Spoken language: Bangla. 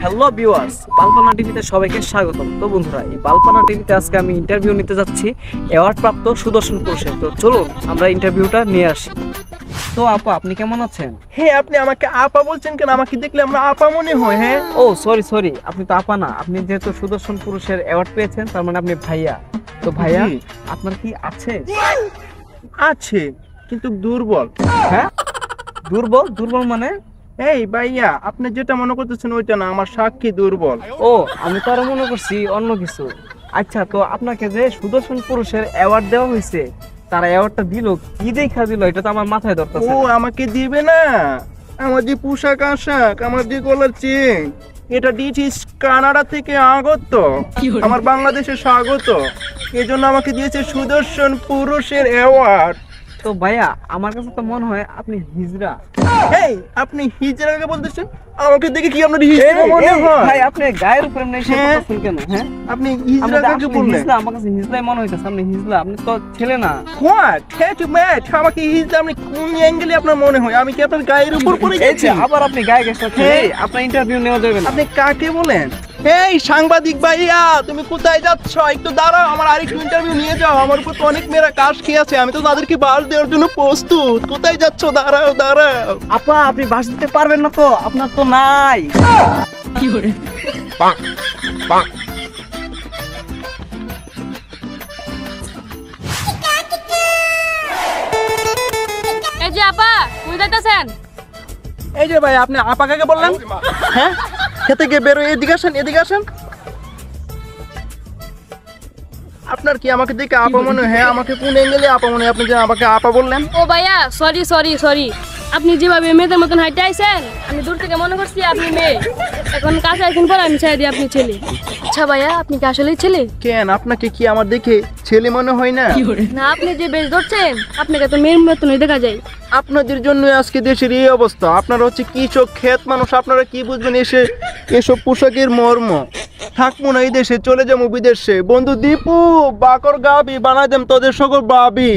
হ্যালো ভিউয়ার্স, বালপানা টিভিতে সবাইকে স্বাগতম। তো বন্ধুরা, এই বালপানা টিভিতে আজকে আমি ইন্টারভিউ নিতে যাচ্ছি অ্যাওয়ার্ড প্রাপ্ত সুদর্শন পুরুষের। তো চলুন আমরা ইন্টারভিউটা নিয়ে আসি। তো আপা, আপনি কেমন আছেন? হ্যাঁ, আপনি আমাকে আপা বলছেন কেন? আমাকে দেখলে আমরা আপা মনে হয়। হ্যাঁ, ও সরি, আপনি তো আপা না, আপনি যেহেতু সুদর্শন পুরুষের অ্যাওয়ার্ড পেয়েছেন তার মানে আপনি ভাইয়া। তো ভাইয়া, জি। আপনার কি আছে? আছে, কিন্তু দুর্বল। হ্যাঁ, দুর্বল মানে? এই ভাইয়া, আপনি যেটা মনে করতেছেন ওইটা না, আমার সাক্ষী দুর্বল। ও, আমি তো আরো মনে করছি অন্য কিছু। আচ্ছা, তো আপনাকে যে সুদর্শন পুরুষের অ্যাওয়ার্ড দেওয়া হয়েছে, তারা অ্যাওয়ার্ডটা দিল কি দেখা দিল, এটা তো আমার মাথায় ধরতেছে ও না। আমাকে দিবে না? আমার যে পোশাক আশাক, আমার যে গলার চেন, এটা ডিটিস কানাডা থেকে আগত, আমার বাংলাদেশে স্বাগত। এই জন্য আমাকে দিয়েছে সুদর্শন পুরুষের অ্যাওয়ার্ড। তো ভাইয়া, আমার কাছে তো মনে হয় আপনি হিজড়া। এই, আপনি হিজড়াকে বলতেছেন? আমাকে দেখে কি আপনার হিজড়া মনে হয়? ভাই, আপনি গায়ের উপরে এমনি এসে হ্যাঁ। বলতেছেন কেন? হ্যাঁ, আপনি হিজড়াকে বললেন? হিজড়া, আমার কাছে হিজড়াই মনে হইতাছে। আপনি হিজড়া, আপনি তো ছেলে না। What? Catch a match? আমাকে হিজড়া আপনি কোন অ্যাঙ্গেলে আপনার মনে হয়? আমি কি আপনার গায়ের উপর পড়ে এই গেছি? যে আবার আপনি গায়ে গেছেন। হ্যাঁ। এই, আপনার ইন্টারভিউ নেওয়া যাবে না। আপনি কাকে বলেন? এই সাংবাদিক ভাইয়া, তুমি কোথায় যাচ্ছ? একটু দাঁড়াও, আমার আরেকটু ইন্টারভিউ নিয়ে যাও। আমার উপর তো অনেক মেয়েরা কাশ খেয়ে আছে, আমি তো তাদেরকে বাস দেওয়ার জন্য প্রস্তুত। কোথায় যাচ্ছ? দাঁড়াও। আপা, আপনি বাস দিতে পারবেন না তো? আপনার তো নাই। কি করে? এই যে আপা, কই যাইতাছেন? এই যে ভাই, আপনি আপা কাকে বললেন? হ্যাঁ, খেতে গিয়ে বেরোয়, এদিকে আসেন। আপনার কি আমাকে দেখে আপা মনে হয়? হ্যাঁ, আমাকে কোন অ্যাঙ্গেলে আপা মনে হয়? আপনি যে আমাকে আপা বললেন? ও ভাইয়া, সরি। আপনি যেভাবে মেয়েদের মতন হাইটে আইছেন, আমি দূর থেকে মনে করছি আপনি মেয়ে। এখন কাছে আসেন পর আমি চাই দিই আপনি ছেলে। আচ্ছা ভাইয়া, আপনি কি আসলেই ছেলে? কেন, আপনাকে কি আমার দেখে ছেলে মনে হয় না? না, আপনি যে বেশ ধরছেন, আপনাকে তো মেয়ের মতনই দেখা যায়। আপনাদের জন্য আজকে দেশের এই অবস্থা। আপনারা হচ্ছে কৃষক, ক্ষেত মানুষ, আপনারা কি বুঝবেন এসব পোশাকের মর্ম? থাকবো না এই দেশে, চলে যাবো বিদেশে। বন্ধু দীপু, বাকর গাবি বানাই দেম তোদের সকল বাবি।